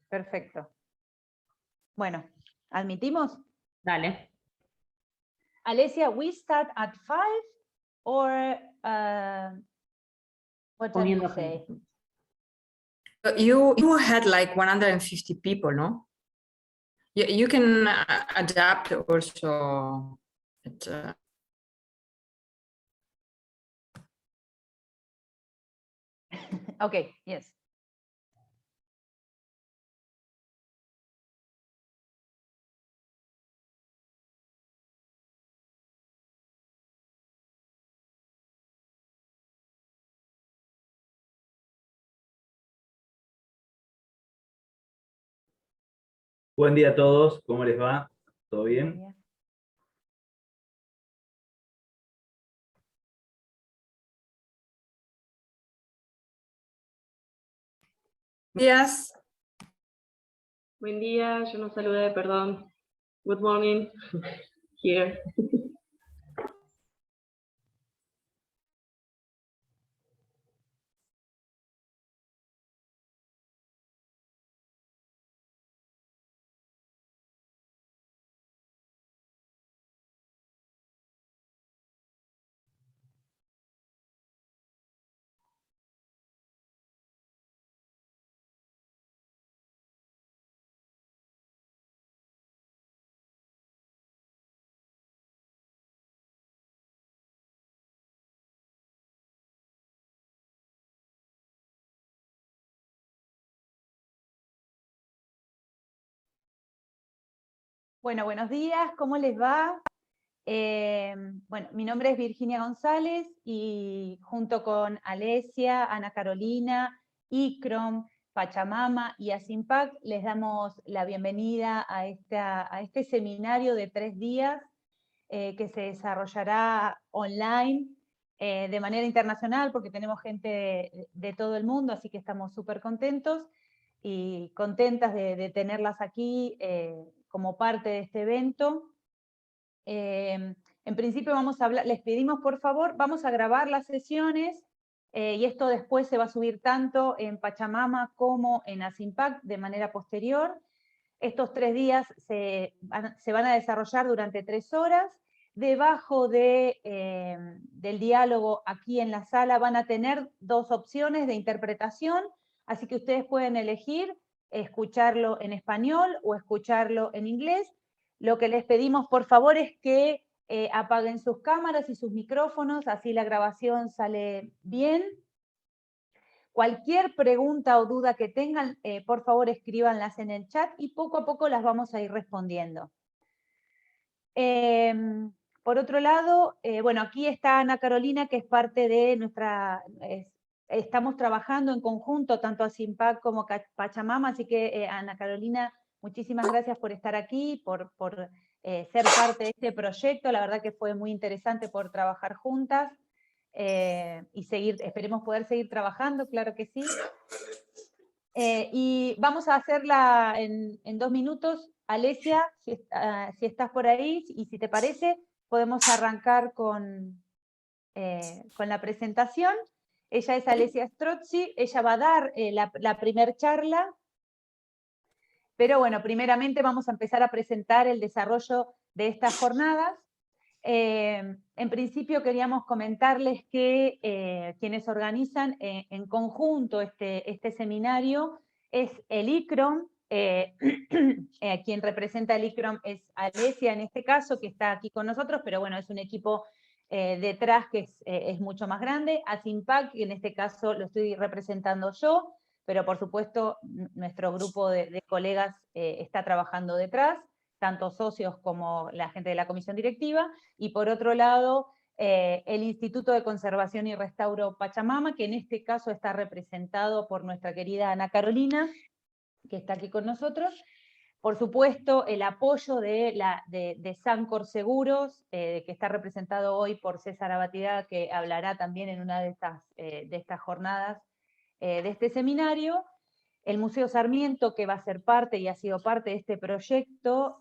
perfecto. Bueno, ¿admitimos? Dale. Alesia, we start at 5 or what time Poniendo we say? gente. You had like 150 people, no? You can adapt also. Okay, yes. Buen día a todos, ¿cómo les va? ¿Todo bien? Yes. Buen día, yo no saludé, perdón. Good morning. Here. Bueno, buenos días, ¿cómo les va? Bueno, mi nombre es Virginia González y junto con Alesia, Ana Carolina, Icrom, Pachamama y Asimpac les damos la bienvenida a este seminario de 3 días que se desarrollará online de manera internacional porque tenemos gente de todo el mundo, así que estamos súper contentos y contentas de tenerlas aquí como parte de este evento. En principio vamos a hablar, les pedimos por favor, vamos a grabar las sesiones y esto después se va a subir tanto en Pachamama como en Asimpac de manera posterior. Estos 3 días se van a desarrollar durante 3 horas. Debajo del diálogo aquí en la sala van a tener 2 opciones de interpretación, así que ustedes pueden elegir escucharlo en español o escucharlo en inglés. Lo que les pedimos por favor es que apaguen sus cámaras y sus micrófonos, así la grabación sale bien. Cualquier pregunta o duda que tengan, por favor escríbanlas en el chat y poco a poco las vamos a ir respondiendo. Por otro lado, bueno, aquí está Ana Carolina, que es parte de nuestra... estamos trabajando en conjunto, tanto Asimpac como Pachamama, así que Ana Carolina, muchísimas gracias por estar aquí, por ser parte de este proyecto. La verdad que fue muy interesante poder trabajar juntas. Y esperemos poder seguir trabajando, claro que sí. Y vamos a hacerla en 2 minutos. Alesia, si estás por ahí, y si te parece, podemos arrancar con la presentación. Ella es Alesia Strozzi, ella va a dar la primer charla, pero bueno, primeramente vamos a empezar a presentar el desarrollo de estas jornadas. En principio queríamos comentarles que quienes organizan en conjunto este seminario es el ICROM, quien representa el ICROM es Alesia en este caso, que está aquí con nosotros, pero bueno, es un equipo detrás que es mucho más grande. Asimpac, que en este caso lo estoy representando yo, pero por supuesto nuestro grupo de colegas está trabajando detrás, tanto socios como la gente de la comisión directiva, y por otro lado, el Instituto de Conservación y Restauro Pachamama, que en este caso está representado por nuestra querida Ana Carolina, que está aquí con nosotros. Por supuesto, el apoyo de Sancor Seguros, que está representado hoy por César Abatida, que hablará también en una de estas jornadas de este seminario. El Museo Sarmiento, que va a ser parte y ha sido parte de este proyecto,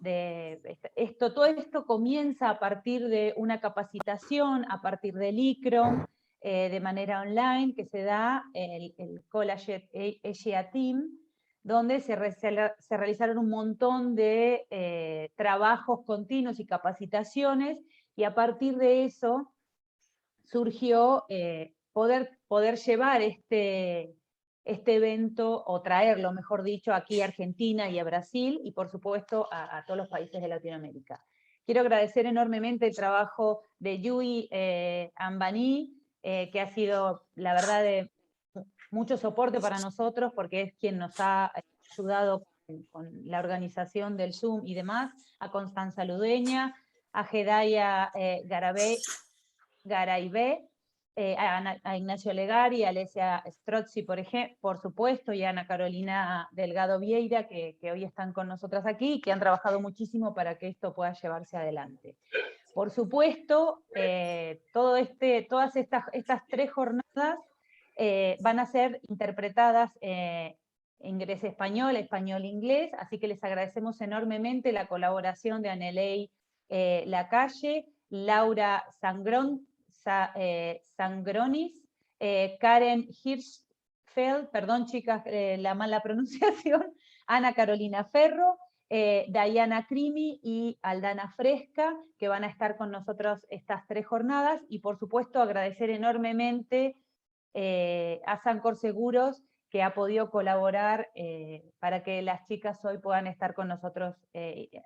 todo esto comienza a partir de una capacitación, a partir del ICROM, de manera online, que se da el College Asia Team, donde se realizaron un montón de trabajos continuos y capacitaciones, y a partir de eso surgió poder llevar este evento, o traerlo, mejor dicho, aquí a Argentina y a Brasil, y por supuesto a todos los países de Latinoamérica. Quiero agradecer enormemente el trabajo de Yui Ambani, que ha sido, la verdad, de mucho soporte para nosotros, porque es quien nos ha ayudado con la organización del Zoom y demás, a Constanza Ludeña, a Gedaya Garaibé, a Ignacio Legari, a Alesia Strozzi, por supuesto, y a Ana Carolina Delgado Vieira, que hoy están con nosotras aquí y que han trabajado muchísimo para que esto pueda llevarse adelante. Por supuesto, todas estas 3 jornadas van a ser interpretadas inglés-español, español-inglés, así que les agradecemos enormemente la colaboración de Anelei Lacalle, Laura Sangronis, Karen Hirschfeld, perdón chicas la mala pronunciación, Ana Carolina Ferro, Diana Crimi y Aldana Fresca, que van a estar con nosotros estas 3 jornadas, y por supuesto agradecer enormemente a Sancor Seguros, que ha podido colaborar para que las chicas hoy puedan estar con nosotros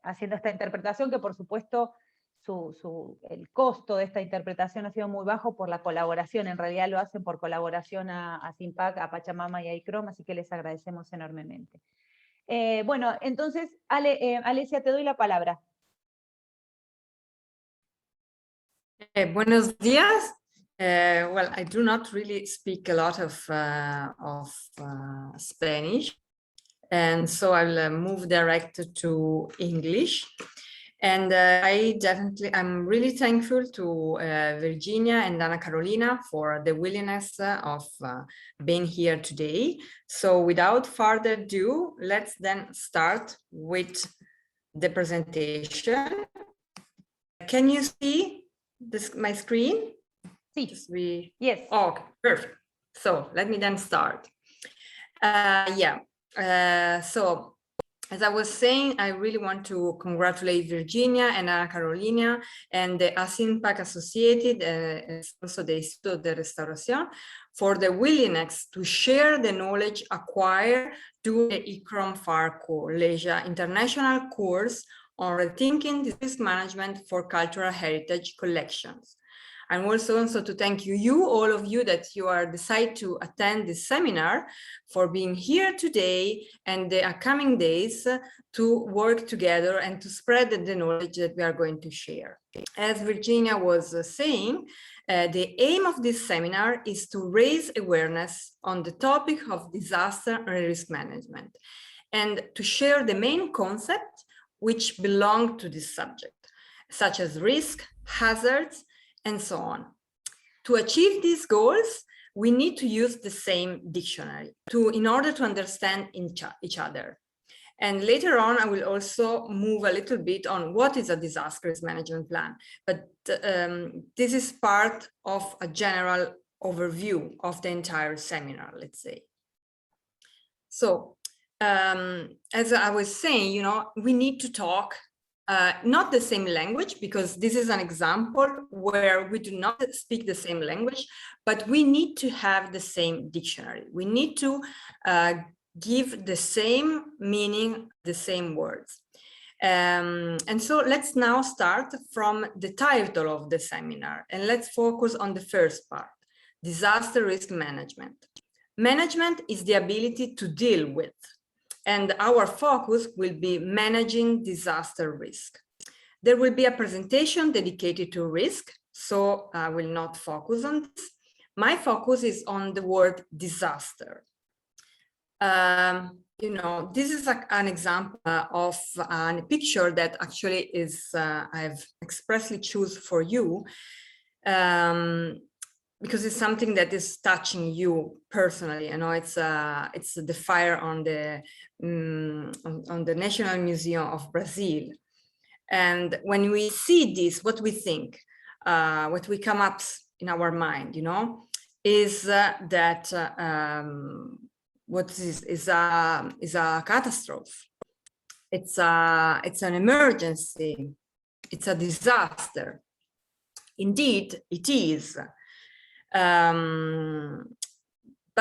haciendo esta interpretación, que por supuesto el costo de esta interpretación ha sido muy bajo por la colaboración, en realidad lo hacen por colaboración a SIMPAC, a Pachamama y a ICROM, así que les agradecemos enormemente. Bueno, entonces, Alesia, te doy la palabra. Buenos días. Well, I do not really speak a lot of Spanish, and so I'll move direct to English. And I'm really thankful to Virginia and Ana Carolina for the willingness of being here today. So without further ado, let's then start with the presentation. Can you see my screen? Sí. Yes. Oh, okay, perfect. So let me then start. So as I was saying, I really want to congratulate Virginia and Ana Carolina and the ASINPAC Associated, and also the Instituto de Restauración, for the willingness to share the knowledge acquired through the ICROM FARCO Leisure International course on rethinking risk management for cultural heritage collections. And also to thank you, all of you, that you are decided to attend this seminar, for being here today and the upcoming days to work together and to spread the knowledge that we are going to share. As Virginia was saying, the aim of this seminar is to raise awareness on the topic of disaster and risk management, and to share the main concepts which belong to this subject, such as risk, hazards, and so on. To achieve these goals, we need to use the same dictionary in order to understand each other. And later on, I will also move a little bit on what is a disaster risk management plan. But this is part of a general overview of the entire seminar, let's say. So, as I was saying, we need to talk not the same language, because this is an example where we do not speak the same language, but we need to have the same dictionary. We need to give the same meaning, the same words. And so let's now start from the title of the seminar, and let's focus on the first part, disaster risk management. Management is the ability to deal with, and our focus will be managing disaster risk. There will be a presentation dedicated to risk, so I will not focus on this. My focus is on the word disaster. This is an example of a picture that actually is, I've expressly choose for you, because it's something that is touching you personally. It's the fire on the National Museum of Brazil. And when we see this, what we think, what we come up in our mind, is that what is a catastrophe. It's an emergency. It's a disaster. Indeed, it is.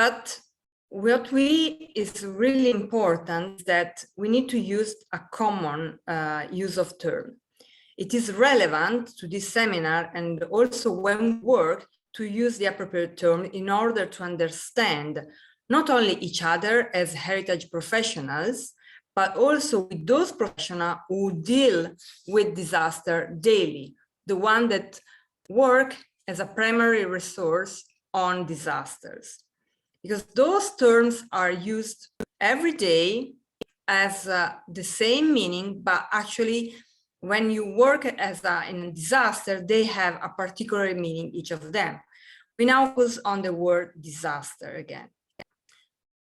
But what is really important that we need to use a common use of term. It is relevant to this seminar and also when we work to use the appropriate term in order to understand not only each other as heritage professionals, but also with those professionals who deal with disaster daily, the one that work as a primary resource on disasters. Because those terms are used every day as the same meaning, but actually when you work in a disaster, they have a particular meaning, each of them. We now focus on the word disaster again.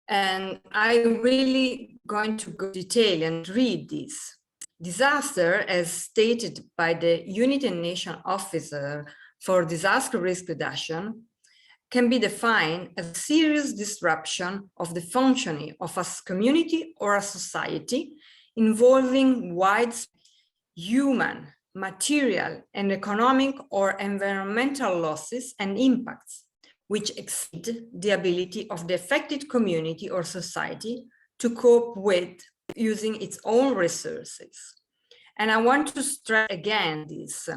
And I'm really going to go into detail and read this. Disaster, as stated by the United Nations Officer for Disaster Risk Reduction, can be defined as a serious disruption of the functioning of a community or a society involving widespread human, material, and economic or environmental losses and impacts, which exceed the ability of the affected community or society to cope with using its own resources. And I want to stress again this,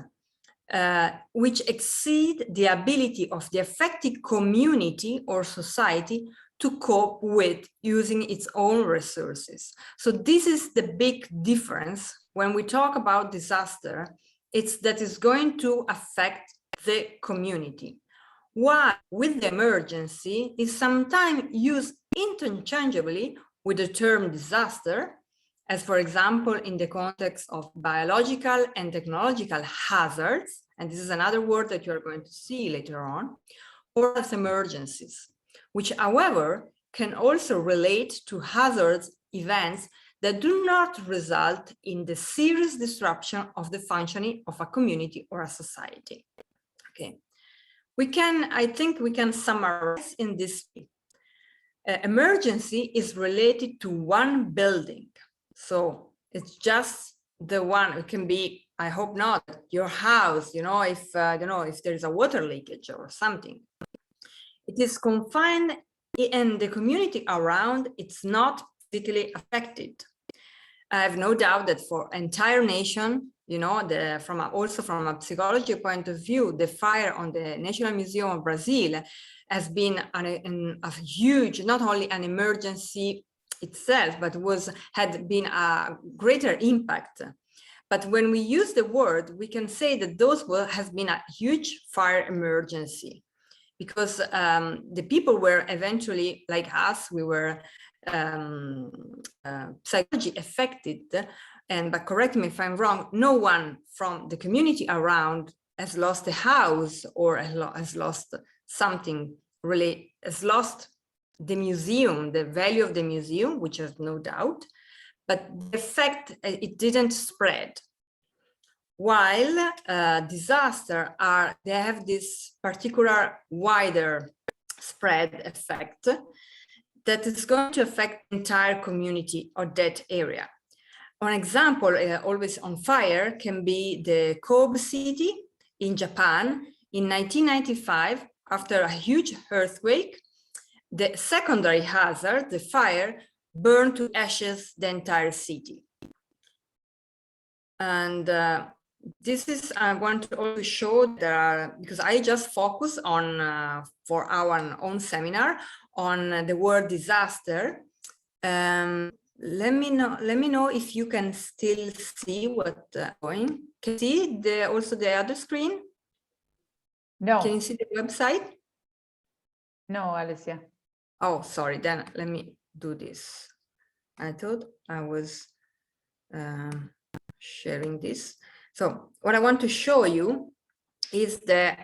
which exceed the ability of the affected community or society to cope with using its own resources. So this is the big difference when we talk about disaster. It's that is going to affect the community. While with the emergency is sometimes used interchangeably with the term disaster, as for example, in the context of biological and technological hazards, and this is another word that you are going to see later on, or as emergencies, which, however, can also relate to hazards events that do not result in the serious disruption of the functioning of a community or a society. Okay, I think we can summarize in this way. Emergency is related to one building. So it's just the one. It can be, I hope not, your house, if there is a water leakage or something. It is confined in the community around, it's not physically affected. I have no doubt that for entire nation, also from a psychology point of view, the fire on the National Museum of Brazil has been a huge, not only an emergency itself, but had been a greater impact. But when we use the word, we can say that those has been a huge fire emergency, because the people were eventually, like us, we were psychologically affected. But correct me if I'm wrong, no one from the community around has lost a house or has lost something, really has lost the museum, the value of the museum, which is no doubt, but the effect, it didn't spread. While disaster they have this particular wider spread effect that is going to affect the entire community or that area. One example, always on fire, can be the Kobe city in Japan in 1995, after a huge earthquake. The secondary hazard, the fire, burned to ashes the entire city. And this is, I want to also show because I just focus on, for our own seminar, on the word disaster. Let me know if you can still see what's going. Can you see also the other screen? No. Can you see the website? No, Alicia. Oh, sorry, then let me do this. I thought I was sharing this. So what I want to show you is the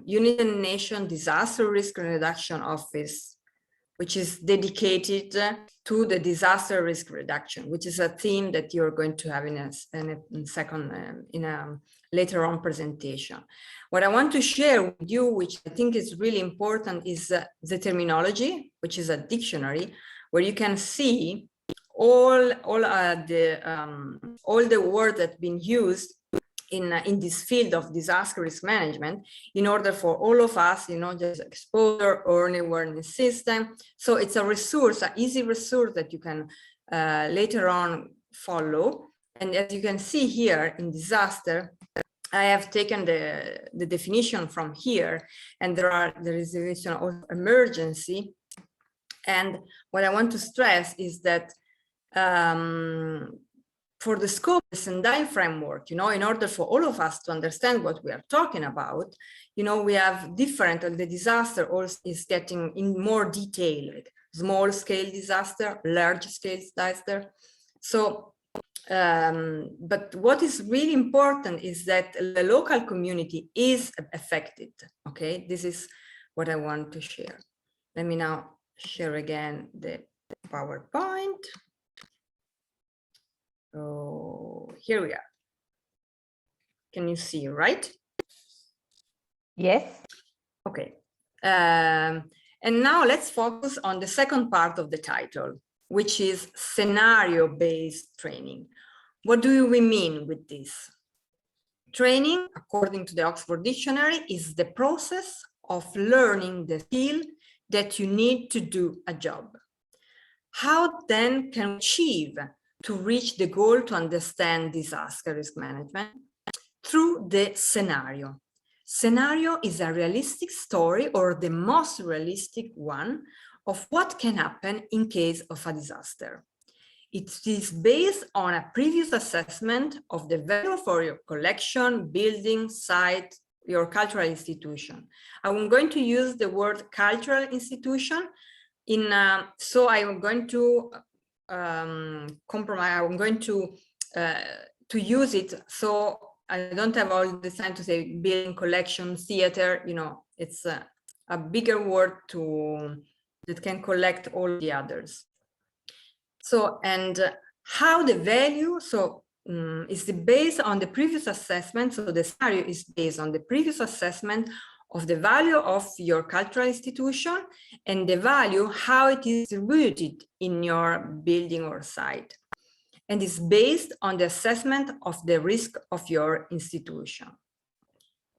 United Nations Disaster Risk Reduction Office which is dedicated to the disaster risk reduction, which is a theme that you're going to have in a later on presentation. What I want to share with you, which I think is really important, is the terminology, which is a dictionary, where you can see all the words that have been used in this field of disaster risk management, in order for all of us, just exposure or an awareness system. So it's a resource, an easy resource that you can later on follow. And as you can see here in disaster, I have taken the definition from here, and there is a definition of emergency. And what I want to stress is that for the scope of the Sendai framework, in order for all of us to understand what we are talking about, we have different, and the disaster also is getting in more detail, like small scale disaster, large scale disaster. So, but what is really important is that the local community is affected, okay? This is what I want to share. Let me now share again the PowerPoint. So here we are. Can you see, right? Yes. Okay. And now let's focus on the second part of the title, which is scenario-based training. What do we mean with this? Training, according to the Oxford Dictionary, is the process of learning the skill that you need to do a job. How then can we achieve to reach the goal to understand disaster risk management? Through the scenario. Scenario is a realistic story, or the most realistic one, of what can happen in case of a disaster. It is based on a previous assessment of the value for your collection, building, site, your cultural institution. I'm going to use the word cultural institution so I am going to compromise. I'm going to use it so I don't have all the time to say building, collection, theater. It's a bigger word that can collect all the others. So, and how the value, is based on the previous assessment. So the scenario is based on the previous assessment of the value of your cultural institution and the value, how it is distributed in your building or site. And is based on the assessment of the risk of your institution.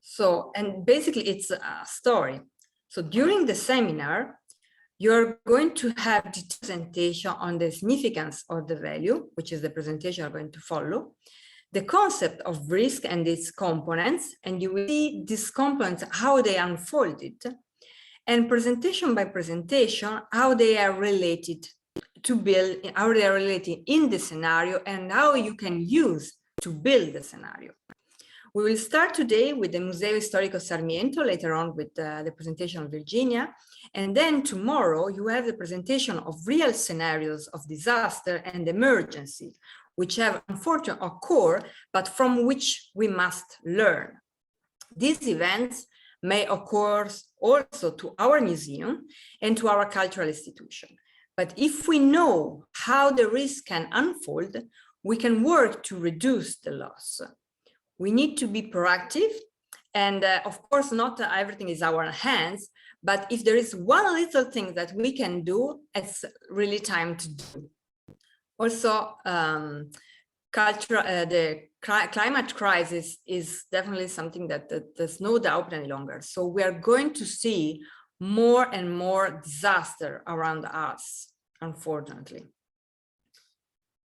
So, and basically it's a story. So during the seminar, you're going to have the presentation on the significance of the value, which is the presentation I'm going to follow, the concept of risk and its components, and you will see these components, how they unfolded, and presentation by presentation, how they are related to build, how they are related in the scenario, and how you can use to build the scenario. We will start today with the Museo Histórico Sarmiento, later on with the presentation of Virginia, and then tomorrow you have the presentation of real scenarios of disaster and emergency, which have unfortunately occurred, but from which we must learn. These events may occur also to our museum and to our cultural institution. But if we know how the risk can unfold, we can work to reduce the loss. We need to be proactive, and of course, not everything is our hands, but if there is one little thing that we can do, it's really time to do. Also, the climate crisis is definitely something that there's no doubt any longer. So we are going to see more and more disaster around us, unfortunately.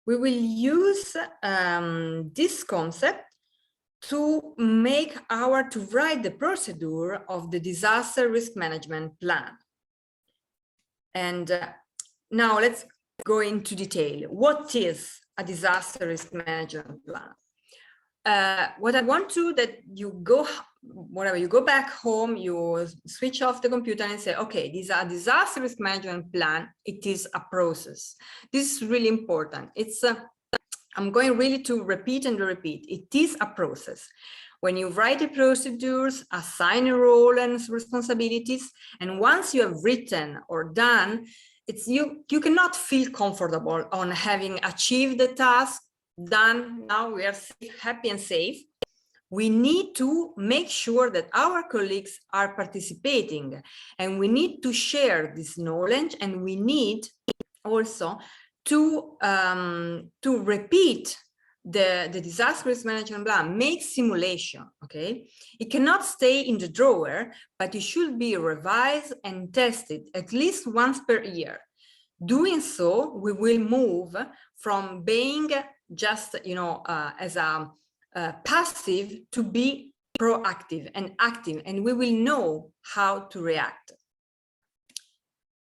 We will use this concept to write the procedure of the disaster risk management plan. And now let's go into detail. What is a disaster risk management plan? What I want to that you go, whatever, you go back home, you switch off the computer and say, okay, this is a disaster risk management plan. It is a process. This is really important. It's I'm going really to repeat and repeat. It is a process. when you write the procedures, assign a role and responsibilities, and once you have written or done, you cannot feel comfortable on having achieved the task, done, now we are safe, happy and safe. We need to make sure that our colleagues are participating, and we need to share this knowledge, and we need also to repeat the disaster risk management plan, make simulation, okay? It cannot stay in the drawer, but it should be revised and tested at least once per year. Doing so, we will move from being just, as a passive to be proactive and active, and we will know how to react.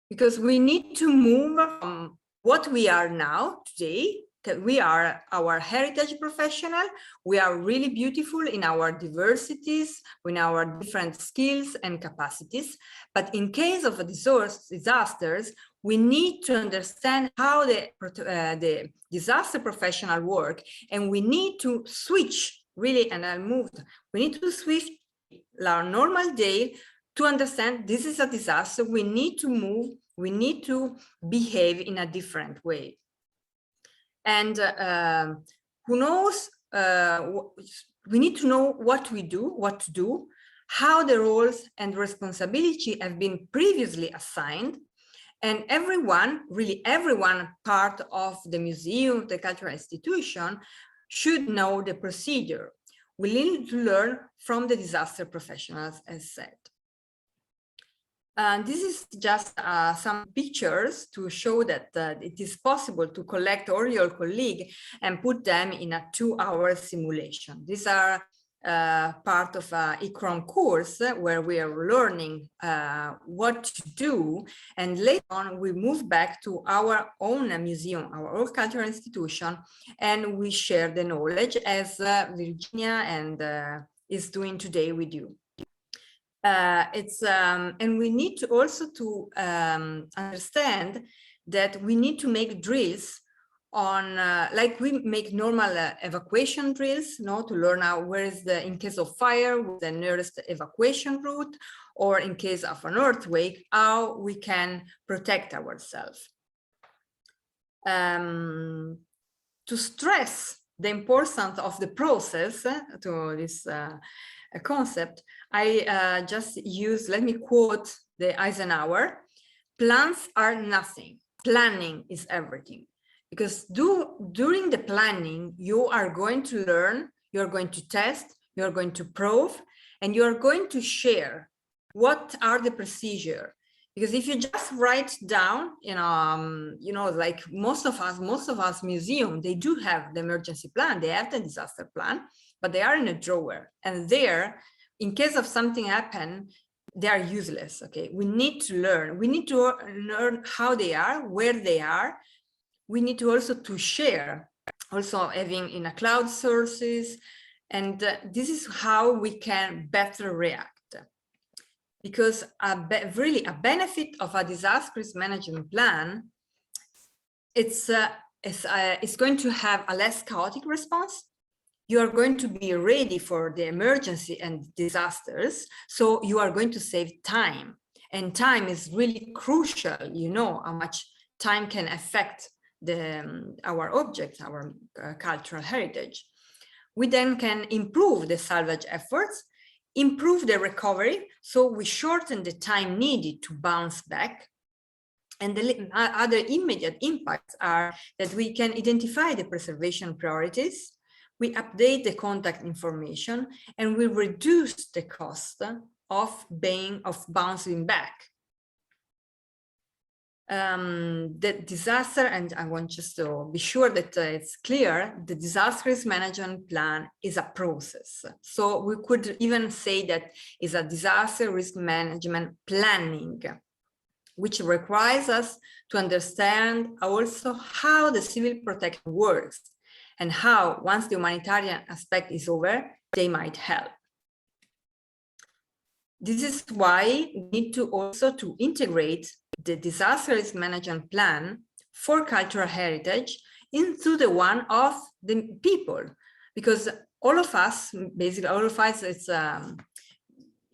Because we need to move from what we are now today, that we are our heritage professional, we are really beautiful in our diversities, in our different skills and capacities. But in case of disasters, we need to understand how the disaster professional work, and we need to switch, really, and we need to switch our normal day to understand this is a disaster, we need to move, we need to behave in a different way. And who knows, we need to know what to do, how the roles and responsibility have been previously assigned, and everyone, really everyone part of the museum, the cultural institution, should know the procedure. We need to learn from the disaster professionals, as said. This is just some pictures to show that it is possible to collect all your colleagues and put them in a 2-hour simulation. These are part of an ICROM course where we are learning what to do, and later on we move back to our own museum, our own cultural institution, and we share the knowledge as Virginia and is doing today with you. And we need to also to understand that we need to make drills on, like we make normal evacuation drills, to learn out where is in case of fire, the nearest evacuation route, or in case of an earthquake, how we can protect ourselves. To stress the importance of the process to this concept, I just use, let me quote the Eisenhower: plans are nothing, planning is everything. Because during the planning, you are going to learn, you're going to test, you're going to prove, and you're going to share what are the procedures. Because if you just write down, like most of us museum, they do have the emergency plan, they have the disaster plan, but they are in a drawer, and there, in case of something happen, they are useless. Okay, we need to learn. We need to learn how they are, where they are. We need to also to share, also having in a cloud sources, and this is how we can better react. Because really a benefit of a disaster risk management plan, it's going to have a less chaotic response. You are going to be ready for the emergency and disasters, so you are going to save time, and time is really crucial. You know how much time can affect our objects, our cultural heritage. We then can improve the salvage efforts, improve the recovery, so we shorten the time needed to bounce back. And the other immediate impacts are that we can identify the preservation priorities, we update the contact information, and we reduce the cost of bouncing back. The disaster, and I want just to be sure that it's clear, the disaster risk management plan is a process. So we could even say that is a disaster risk management planning, which requires us to understand also how the civil protection works and how, once the humanitarian aspect is over, they might help. This is why we need to also to integrate the disaster risk management plan for cultural heritage into the one of the people, because all of us, basically all of us, it's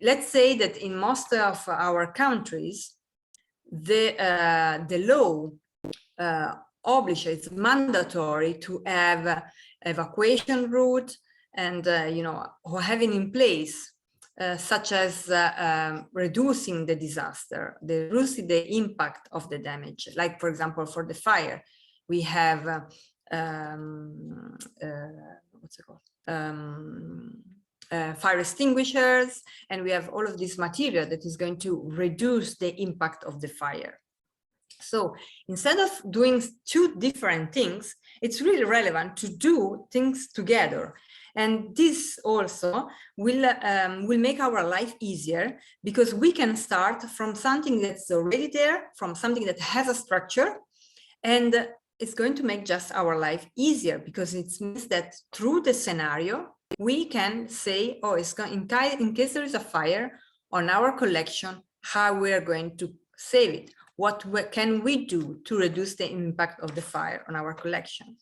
let's say that in most of our countries, the law obligates, it's mandatory to have evacuation route and you know, having in place such as reducing the disaster, reducing the impact of the damage. Like, for example, for the fire, we have what's it called? Fire extinguishers, and we have all of this material that is going to reduce the impact of the fire. So instead of doing two different things, it's really relevant to do things together. And this also will make our life easier, because we can start from something that's already there, from something that has a structure, and it's going to make just our life easier, because it means that through the scenario, we can say, oh, it's going, in case there is a fire on our collection, how we are going to save it. What can we do to reduce the impact of the fire on our collection?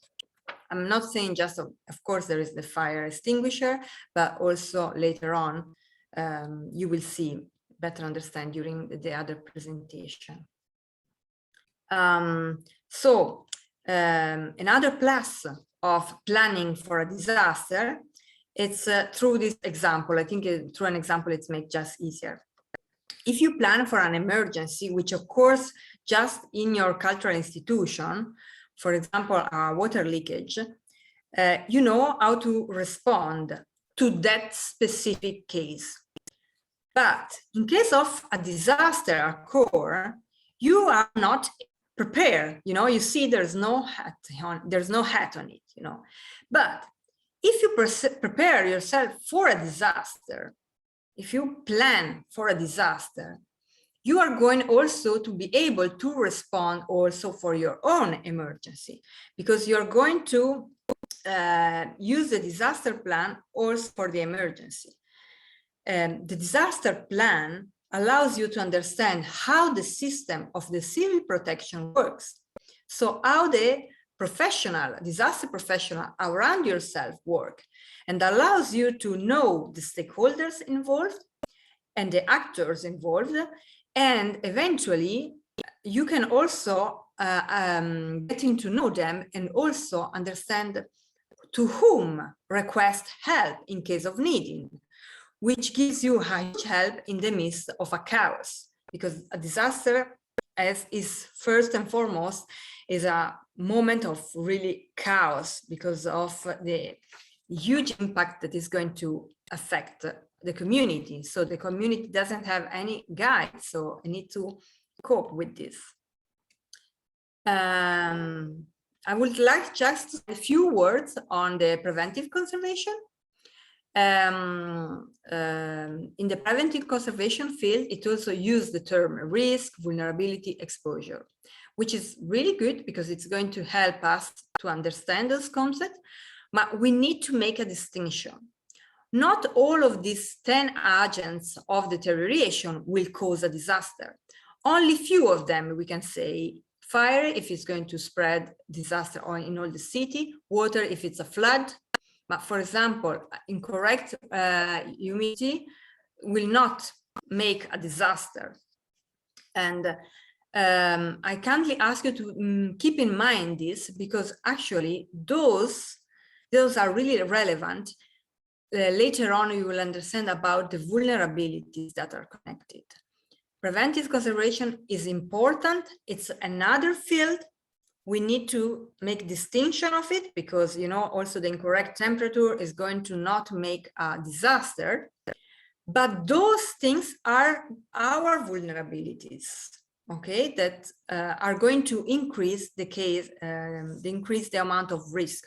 I'm not saying just, of course, there is the fire extinguisher, but also later on, you will see, better understand during the other presentation. Another plus of planning for a disaster, it's through this example. I think through an example, it makes just easier. If you plan for an emergency, which occurs just in your cultural institution, for example, a water leakage, you know how to respond to that specific case. But in case of a disaster occur, you are not prepared. You know, you see there's no hat on it, you know. But if you prepare yourself for a disaster, if you plan for a disaster, you are going also to be able to respond also for your own emergency, because you're going to use the disaster plan also for the emergency. The disaster plan allows you to understand how the system of the civil protection works. So how the disaster professional around yourself work, and allows you to know the stakeholders involved and the actors involved, and eventually you can also getting to know them and also understand to whom request help in case of needing, which gives you huge help in the midst of a chaos, because a disaster, as is first and foremost, is a moment of really chaos because of the huge impact that is going to affect the community. So the community doesn't have any guide, so I need to cope with this. I would like just to say a few words on the preventive conservation. In the preventive conservation field, it also uses the term risk, vulnerability, exposure, which is really good because it's going to help us to understand those concepts, but we need to make a distinction. Not all of these 10 agents of deterioration will cause a disaster. Only few of them, we can say, fire if it's going to spread disaster in all the city, water if it's a flood. But for example, incorrect humidity will not make a disaster. And I kindly ask you to keep in mind this, because actually those are really relevant. Later on, you will understand about the vulnerabilities that are connected. Preventive conservation is important. It's another field. We need to make distinction of it, because, you know, also the incorrect temperature is going to not make a disaster. But those things are our vulnerabilities, okay, that are going to increase the amount of risk.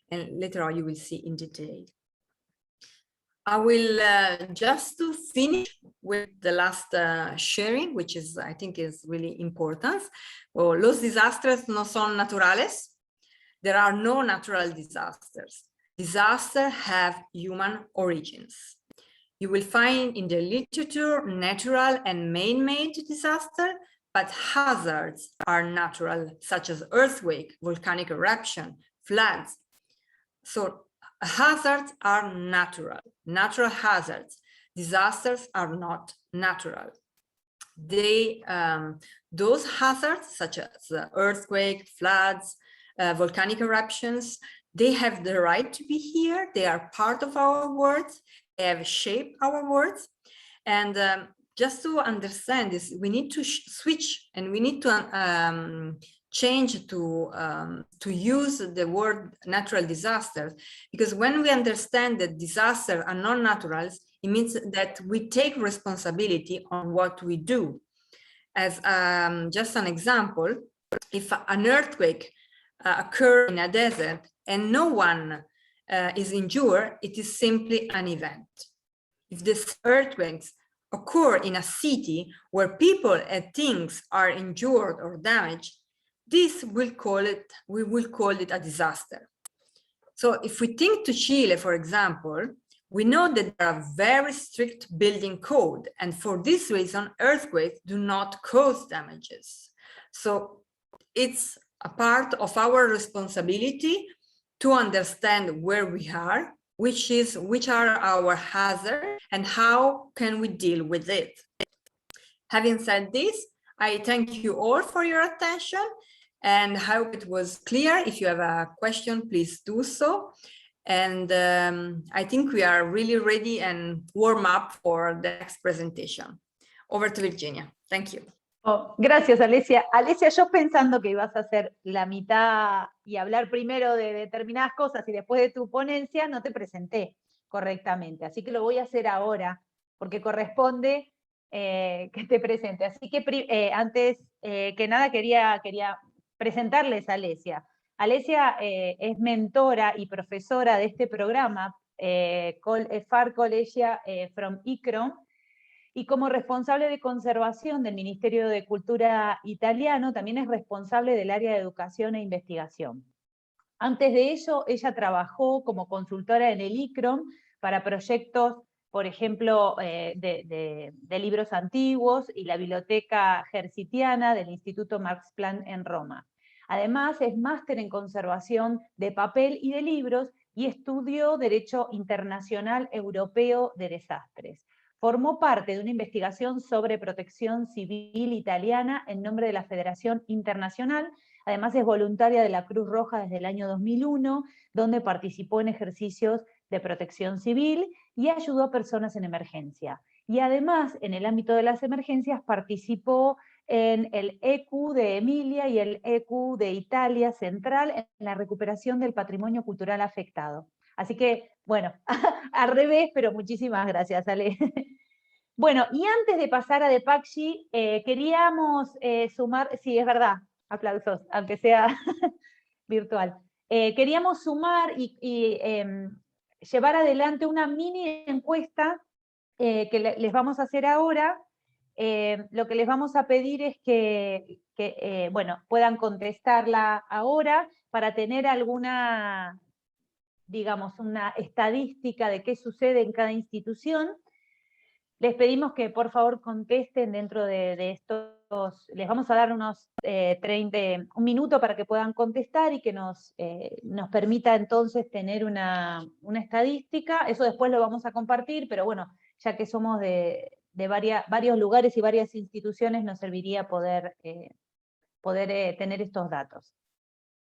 And later on, you will see in detail. I will just to finish with the last sharing, which is, I think, is really important. Los desastres no son naturales. There are no natural disasters. Disasters have human origins. You will find in the literature natural and man-made disaster, but hazards are natural, such as earthquake, volcanic eruption, floods. So Hazards are natural hazards. Disasters are not natural. Those hazards, such as earthquake, floods, volcanic eruptions, they have the right to be here. They are part of our world. They have shaped our world. And just to understand this, we need to switch, and we need to change to use the word natural disasters, because when we understand that disasters are not natural, it means that we take responsibility on what we do. As just an example, if an earthquake occurs in a desert and no one is injured, it is simply an event. If these earthquakes occur in a city where people and things are injured or damaged, we will call it a disaster. So if we think to Chile, for example, we know that there are very strict building code, and for this reason, earthquakes do not cause damages. So it's a part of our responsibility to understand where we are, which are our hazards, and how can we deal with it. Having said this, I thank you all for your attention, and I hope it was clear. If you have a question, please do so. And I think we are really ready and warm up for the next presentation. Over to Virginia. Thank you. Oh, gracias, Alesia. Alesia, yo pensando que ibas a hacer la mitad y hablar primero de determinadas cosas y después de tu ponencia, no te presenté correctamente. Así que lo voy a hacer ahora, porque corresponde que te presente. Así que antes que nada quería presentarles a Alesia. Alesia es mentora y profesora de este programa, Far Collegia from ICROM, y como responsable de conservación del Ministerio de Cultura italiano, también es responsable del área de educación e investigación. Antes de ello, ella trabajó como consultora en el ICROM para proyectos, por ejemplo, de libros antiguos y la Biblioteca Gersitiana del Instituto Max Planck en Roma. Además, es máster en conservación de papel y de libros y estudió Derecho Internacional Europeo de Desastres. Formó parte de una investigación sobre protección civil italiana en nombre de la Federación Internacional. Además, es voluntaria de la Cruz Roja desde el año 2001, donde participó en ejercicios de protección civil y ayudó a personas en emergencia. Y además, en el ámbito de las emergencias, participó en el EQ de Emilia y el EQ de Italia Central en la recuperación del patrimonio cultural afectado. Así que, bueno, al revés, pero muchísimas gracias, Ale. Bueno, y antes de pasar a Depacci, queríamos sumar, sí, es verdad, aplausos, aunque sea virtual. Queríamos sumar y llevar adelante una mini encuesta que les vamos a hacer ahora. Lo que les vamos a pedir es que bueno, puedan contestarla ahora para tener alguna, digamos, una estadística de qué sucede en cada institución. Les pedimos que por favor contesten dentro de estos, les vamos a dar unos un minuto para que puedan contestar y que nos permita entonces tener una estadística. Eso después lo vamos a compartir, pero bueno, ya que somos de varios lugares y varias instituciones, nos serviría poder tener estos datos.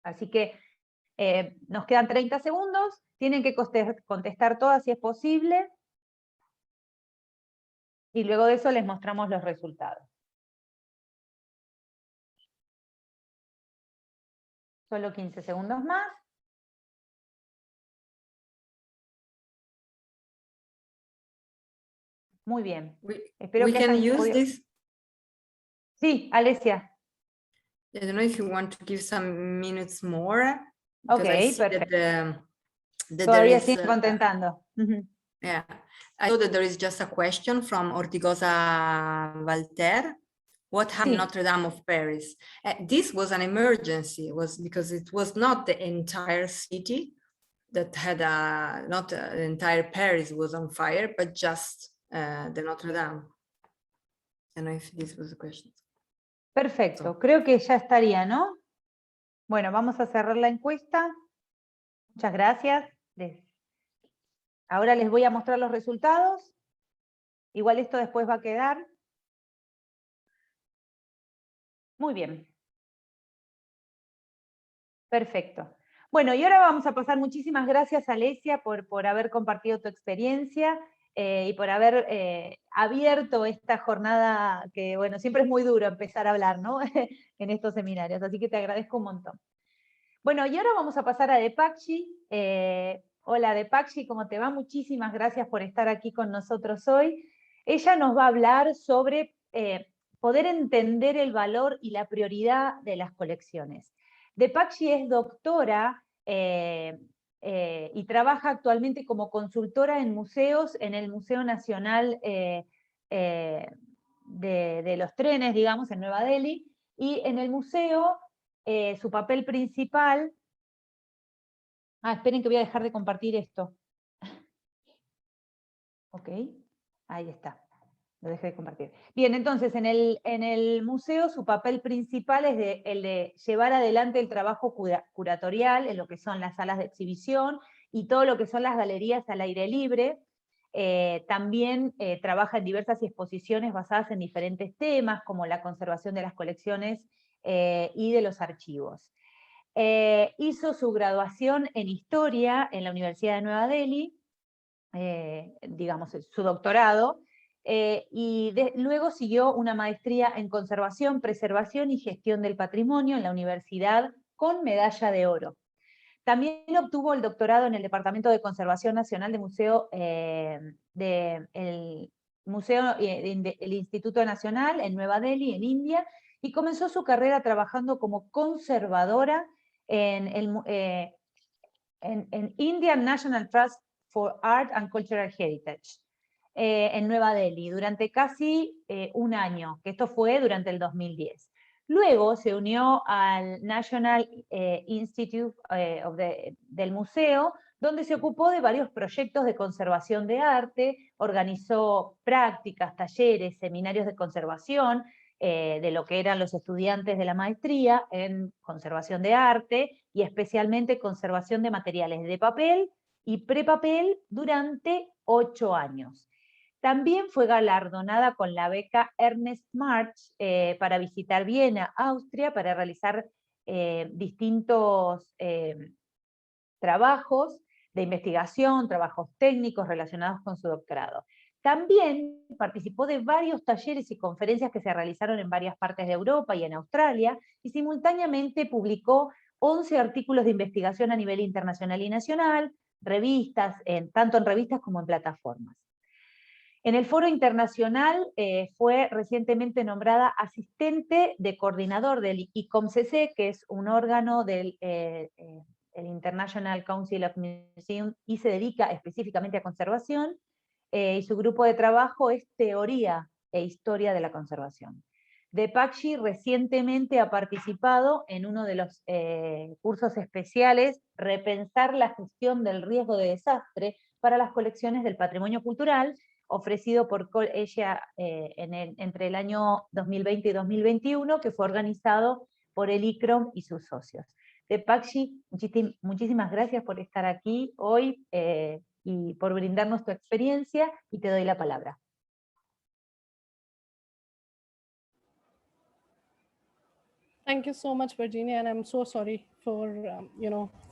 Así que nos quedan 30 segundos, tienen que contestar todas si es posible, y luego de eso les mostramos los resultados. Solo 15 segundos más. Muy bien. Espero que can use this. Sí, Alesia. I don't know if you want to give some minutes more. Okay, perfecto. That Todavía there is, siguen contentando. Yeah, I know that there is just a question from Ortigosa Walter. What happened Notre Dame of Paris? This was an emergency. It was because it was not the entire city that had not the entire Paris was on fire, but just the Notre Dame. I don't know if this was the question. Perfecto, creo que ya estaría, ¿no? Bueno, vamos a cerrar la encuesta. Muchas gracias. Les Ahora les voy a mostrar los resultados. Igual esto después va a quedar. Muy bien. Perfecto. Bueno, y ahora vamos a pasar, muchísimas gracias, Alesia, por haber compartido tu experiencia y por haber abierto esta jornada que, bueno, siempre es muy duro empezar a hablar, ¿no? En estos seminarios, así que te agradezco un montón. Bueno, y ahora vamos a pasar a Deepakshi. Hola, Deepakshi, ¿cómo te va? Muchísimas gracias por estar aquí con nosotros hoy. Ella nos va a hablar sobre poder entender el valor y la prioridad de las colecciones. Deepakshi es doctora y trabaja actualmente como consultora en museos en el Museo Nacional de los Trenes, digamos, en Nueva Delhi, y en el museo su papel principal... esperen que voy a dejar de compartir esto. Ok, ahí está. Lo dejé de compartir. Bien, entonces en el museo su papel principal es el de llevar adelante el trabajo curatorial en lo que son las salas de exhibición y todo lo que son las galerías al aire libre. También trabaja en diversas exposiciones basadas en diferentes temas, como la conservación de las colecciones y de los archivos. Hizo su graduación en Historia en la Universidad de Nueva Delhi, digamos, su doctorado, y luego siguió una maestría en Conservación, Preservación y Gestión del Patrimonio en la universidad con medalla de oro. También obtuvo el doctorado en el Departamento de Conservación Nacional del Instituto Nacional en Nueva Delhi, en India, y comenzó su carrera trabajando como conservadora en Indian National Trust for Art and Cultural Heritage, en Nueva Delhi, durante casi un año, que esto fue durante el 2010. Luego se unió al National Institute del museo, donde se ocupó de varios proyectos de conservación de arte, organizó prácticas, talleres, seminarios de conservación, de lo que eran los estudiantes de la maestría en conservación de arte y especialmente conservación de materiales de papel y prepapel durante 8 años. También fue galardonada con la beca Ernest March para visitar Viena, Austria, para realizar distintos trabajos de investigación, trabajos técnicos relacionados con su doctorado. También participó de varios talleres y conferencias que se realizaron en varias partes de Europa y en Australia, y simultáneamente publicó 11 artículos de investigación a nivel internacional y nacional, revistas, tanto en revistas como en plataformas. En el foro internacional fue recientemente nombrada asistente de coordinador del ICOMCC, que es un órgano del el International Council of Museums, y se dedica específicamente a conservación, y su grupo de trabajo es Teoría e Historia de la Conservación. Deepakshi recientemente ha participado en uno de los cursos especiales Repensar la gestión del riesgo de desastre para las colecciones del patrimonio cultural, ofrecido por ella entre el año 2020 y 2021, que fue organizado por el ICROM y sus socios. Deepakshi, muchísimas gracias por estar aquí hoy y por brindarnos tu experiencia, y te doy la palabra. Thank you so much, Virginia, and I'm so sorry for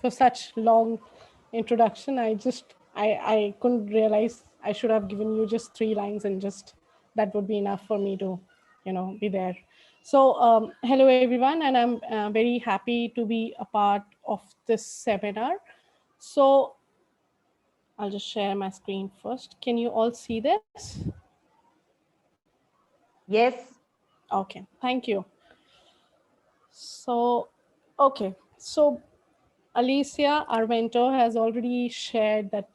for such long introduction. I couldn't realize I should have given you just 3 lines, and just that would be enough for me to be there. So hello everyone, and I'm very happy to be a part of this seminar. So I'll just share my screen first. Can you all see this? Yes. Okay, thank you. So, okay, so Alicia, our mentor, has already shared that,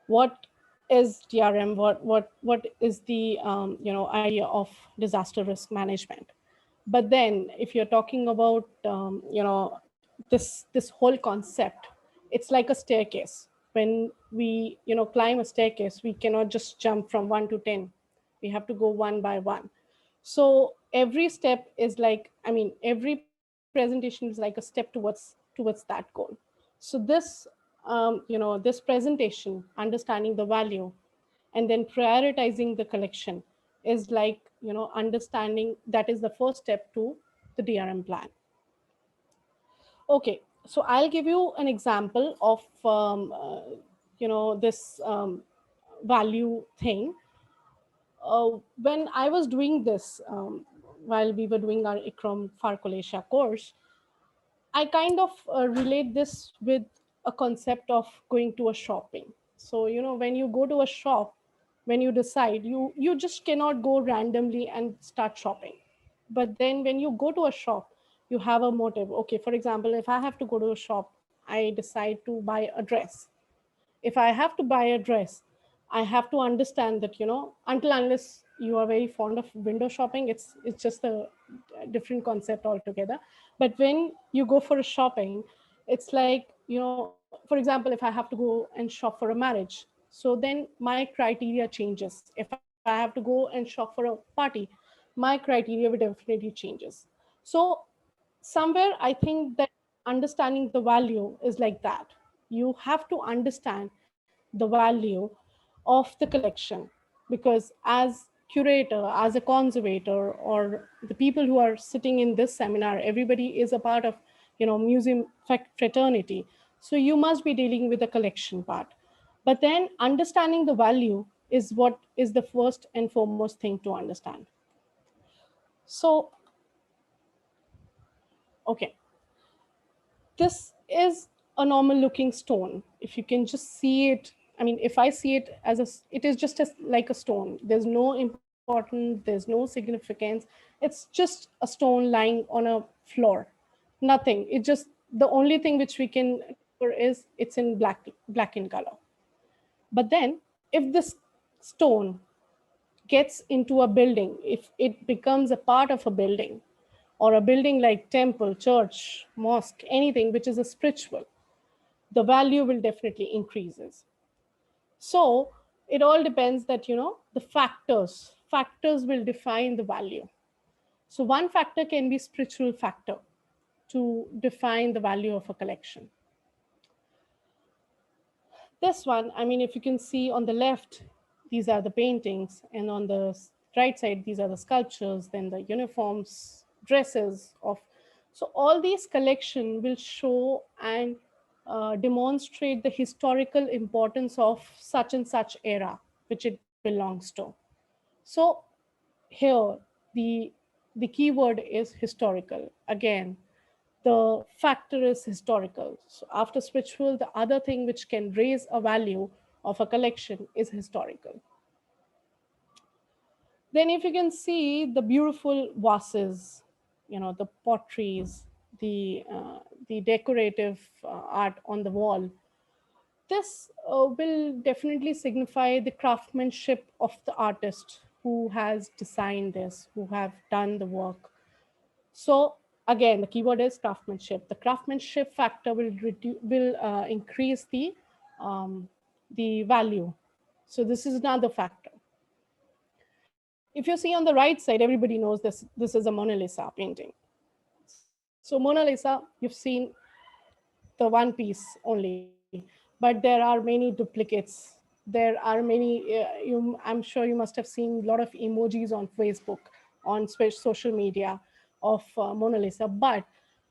what is DRM, what is the, idea of disaster risk management. But then if you're talking about, this whole concept, it's like a staircase. When we, climb a staircase, we cannot just jump from 1 to 10. We have to go one by one. So every step is like, every presentation is like a step towards that goal. So this this presentation, understanding the value, and then prioritizing the collection is like, understanding that is the first step to the DRM plan. Okay, so I'll give you an example of, this value thing. When I was doing this, while we were doing our ICROM Farcolesia course, I kind of relate this with a concept of going to a shopping. So, when you go to a shop, when you decide, you just cannot go randomly and start shopping. But then when you go to a shop, you have a motive. Okay, for example, if I have to go to a shop, I decide to buy a dress. If I have to buy a dress, I have to understand that, until unless you are very fond of window shopping, it's just a different concept altogether. But when you go for a shopping, it's like, for example, if I have to go and shop for a marriage, so then my criteria changes. If I have to go and shop for a party, my criteria will definitely changes. So somewhere I think that understanding the value is like that. You have to understand the value of the collection, because as curator, as a conservator, or the people who are sitting in this seminar, everybody is a part of, museum fraternity. So you must be dealing with the collection part. But then understanding the value is what is the first and foremost thing to understand. So, okay. This is a normal looking stone. If you can just see it, I mean, if I see it as it is just like a stone. There's no importance, there's no significance. It's just a stone lying on a floor. Nothing. It just, the only thing which we can is it's in black in color. But then if this stone gets into a building, if it becomes a part of a building, or a building like temple, church, mosque, anything which is a spiritual, the value will definitely increases. So it all depends that, the factors will define the value. So one factor can be spiritual factor to define the value of a collection. This one, I mean, if you can see on the left, these are the paintings, and on the right side, these are the sculptures, then the uniforms, dresses of, so all these collection will show and demonstrate the historical importance of such and such era, which it belongs to. So here, the keyword is historical. Again, the factor is historical. So after spiritual, the other thing which can raise a value of a collection is historical. Then if you can see the beautiful vases, the potteries, the decorative art on the wall, this will definitely signify the craftsmanship of the artist who has designed this, who have done the work. So again, the keyword is craftsmanship. The craftsmanship factor will increase the value. So this is another factor. If you see on the right side, everybody knows this is a Mona Lisa painting. So Mona Lisa, you've seen the one piece only, but there are many duplicates. There are many, I'm sure you must have seen a lot of emojis on Facebook, on social media of Mona Lisa, but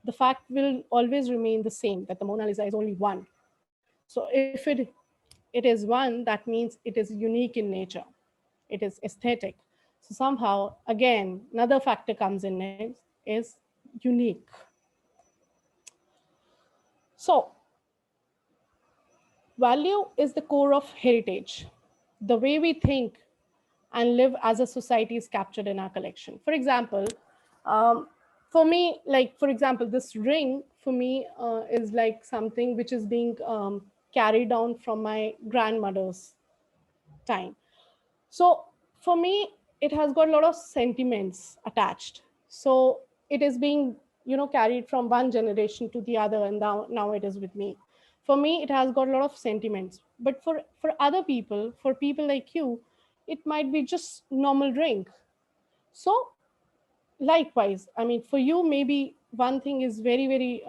the fact will always remain the same, that the Mona Lisa is only one. So if it is one, that means it is unique in nature. It is aesthetic. So somehow, again, another factor comes in is unique. So value is the core of heritage. The way we think and live as a society is captured in our collection. For example, for me, like, for example, this ring for me is like something which is being carried down from my grandmother's time. So for me, it has got a lot of sentiments attached. So it is being, carried from one generation to the other, and now it is with me. For me, it has got a lot of sentiments. But for other people, for people like you, it might be just normal ring. So likewise, I mean, for you, maybe one thing is very, very,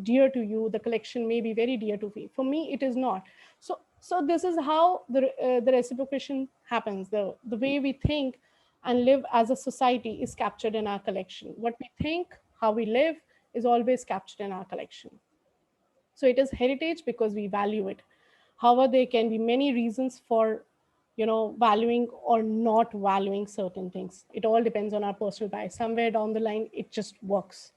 dear to you, the collection may be very dear to me. For me, it is not. So this is how the reciprocation happens. The way we think and live as a society is captured in our collection. What we think, how we live, is always captured in our collection. So it is heritage because we value it. However, there can be many reasons for, valuing or not valuing certain things. It all depends on our personal bias. Somewhere down the line, it just works.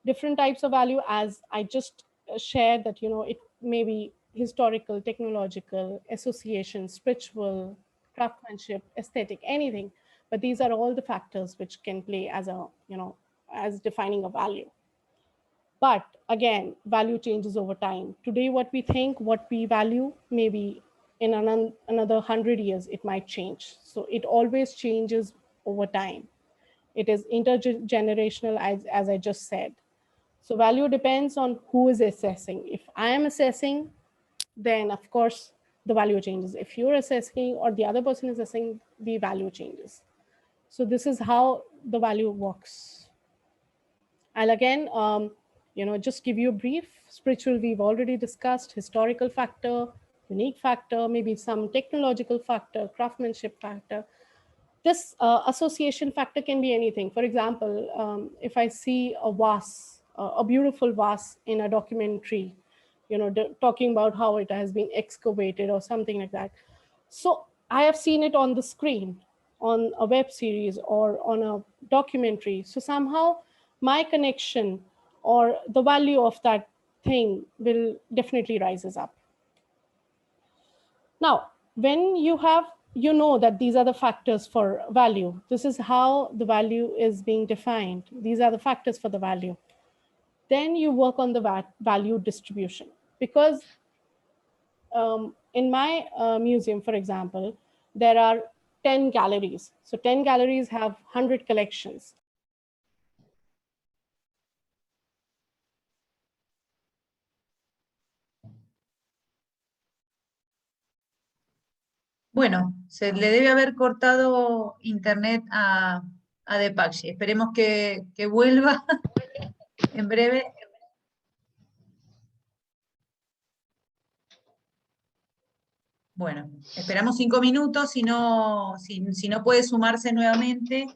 Different types of value, as I just shared, that, it may be historical, technological, association, spiritual, craftsmanship, aesthetic, anything. But these are all the factors which can play as as defining a value. But again, value changes over time. Today, what we think, what we value, maybe in another 100 years, it might change. So it always changes over time. It is intergenerational, as I just said. So value depends on who is assessing. If I am assessing, then of course the value changes. If you're assessing or the other person is assessing, the value changes. So this is how the value works. I'll again, just give you a brief. Spiritual, we've already discussed. Historical factor, unique factor, maybe some technological factor, craftsmanship factor. This association factor can be anything. For example, if I see a vase, a beautiful vase in a documentary, talking about how it has been excavated or something like that. So I have seen it on the screen, on a web series or on a documentary. So somehow my connection or the value of that thing will definitely rises up. Now, when you have, that these are the factors for value. This is how the value is being defined. These are the factors for the value. Then you work on the value distribution. Because in my museum, for example, there are 10 galleries. So 10 galleries have 100 collections. Bueno, se le debe haber cortado internet a Deepak. Esperemos que vuelva en breve. Bueno, esperamos 5 minutos. Si no puede sumarse nuevamente,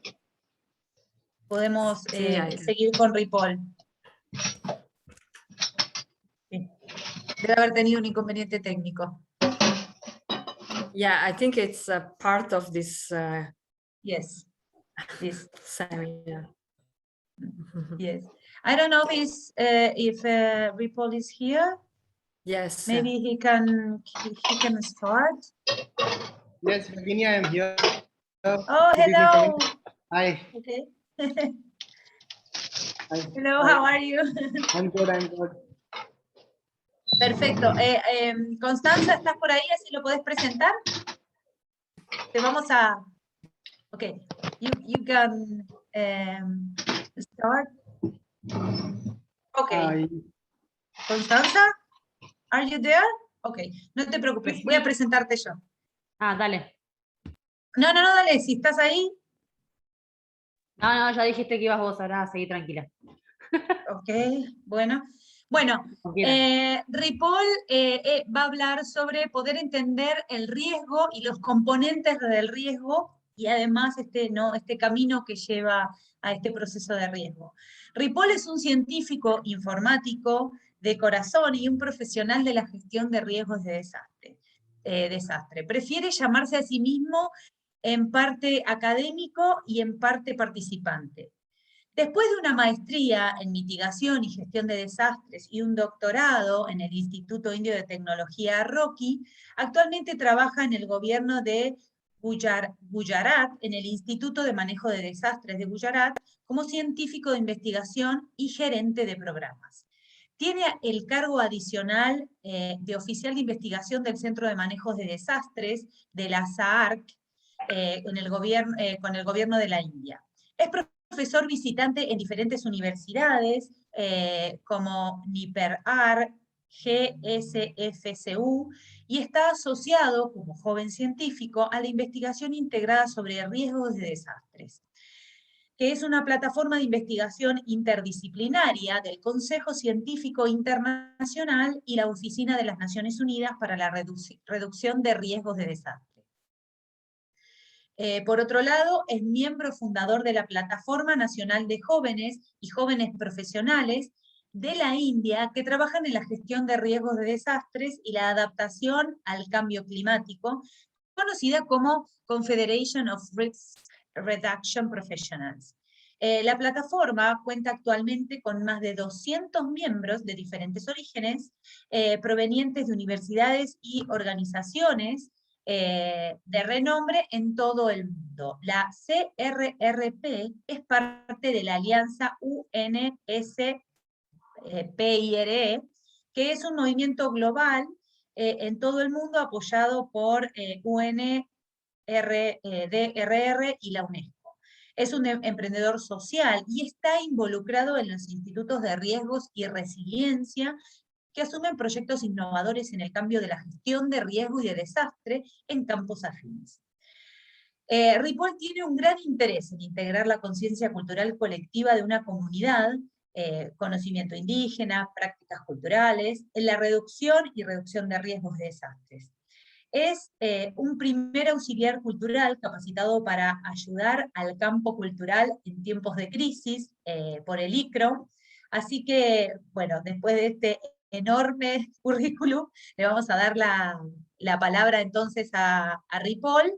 podemos seguir con Ripoll. Sí. Debe haber tenido un inconveniente técnico. Yeah, I think it's a part of this. Yes. This seminar. Yes. I don't know if Ripoll is here. Yes. Maybe he can start. Yes, Virginia, I'm here. Oh, hello. Hi. Okay. Hi. Hello, how are you? I'm good, I'm good. Perfecto. Constanza, ¿estás por ahí? ¿Así lo podés presentar? Te vamos a... Okay. You can start. Okay. Constanza, are you there? Okay. No te preocupes, voy a presentarte yo. Ah, dale. No, dale, si estás ahí. No, ya dijiste que ibas vos, ahora seguí tranquila. Ok, bueno. Bueno, Ripoll va a hablar sobre poder entender el riesgo y los componentes del riesgo y además este camino que lleva a este proceso de riesgo. Ripoll es un científico informático de corazón y un profesional de la gestión de riesgos de desastre. Prefiere llamarse a sí mismo en parte académico y en parte participante. Después de una maestría en mitigación y gestión de desastres y un doctorado en el Instituto Indio de Tecnología Rocky, actualmente trabaja en el gobierno de Gujarat, en el Instituto de Manejo de Desastres de Gujarat, como científico de investigación y gerente de programas. Tiene el cargo adicional de oficial de investigación del Centro de Manejo de Desastres de la SAARC con el gobierno de la India. Es profesor visitante en diferentes universidades, como NIPER-AR, GSFCU, y está asociado, como joven científico, a la investigación integrada sobre riesgos de desastres. que es una plataforma de investigación interdisciplinaria del Consejo Científico Internacional y la Oficina de las Naciones Unidas para la Reducción de Riesgos de Desastre. Por otro lado, es miembro fundador de la Plataforma Nacional de Jóvenes y Jóvenes Profesionales de la India que trabajan en la gestión de riesgos de desastres y la adaptación al cambio climático, conocida como Confederation of Risk Reduction Professionals. La plataforma cuenta actualmente con más de 200 miembros de diferentes orígenes, provenientes de universidades y organizaciones de renombre en todo el mundo. La CRRP es parte de la alianza UNSPIRE, que es un movimiento global en todo el mundo apoyado por UNDRR y la UNESCO. Es un emprendedor social y está involucrado en los institutos de riesgos y resiliencia que asumen proyectos innovadores en el cambio de la gestión de riesgo y de desastre en campos afines. Ripoll tiene un gran interés en integrar la conciencia cultural colectiva de una comunidad, conocimiento indígena, prácticas culturales, en la reducción de riesgos de desastres. Es un primer auxiliar cultural capacitado para ayudar al campo cultural en tiempos de crisis por el ICRO. Así que, bueno, después de este enorme currículum, le vamos a dar la palabra entonces a Ripoll.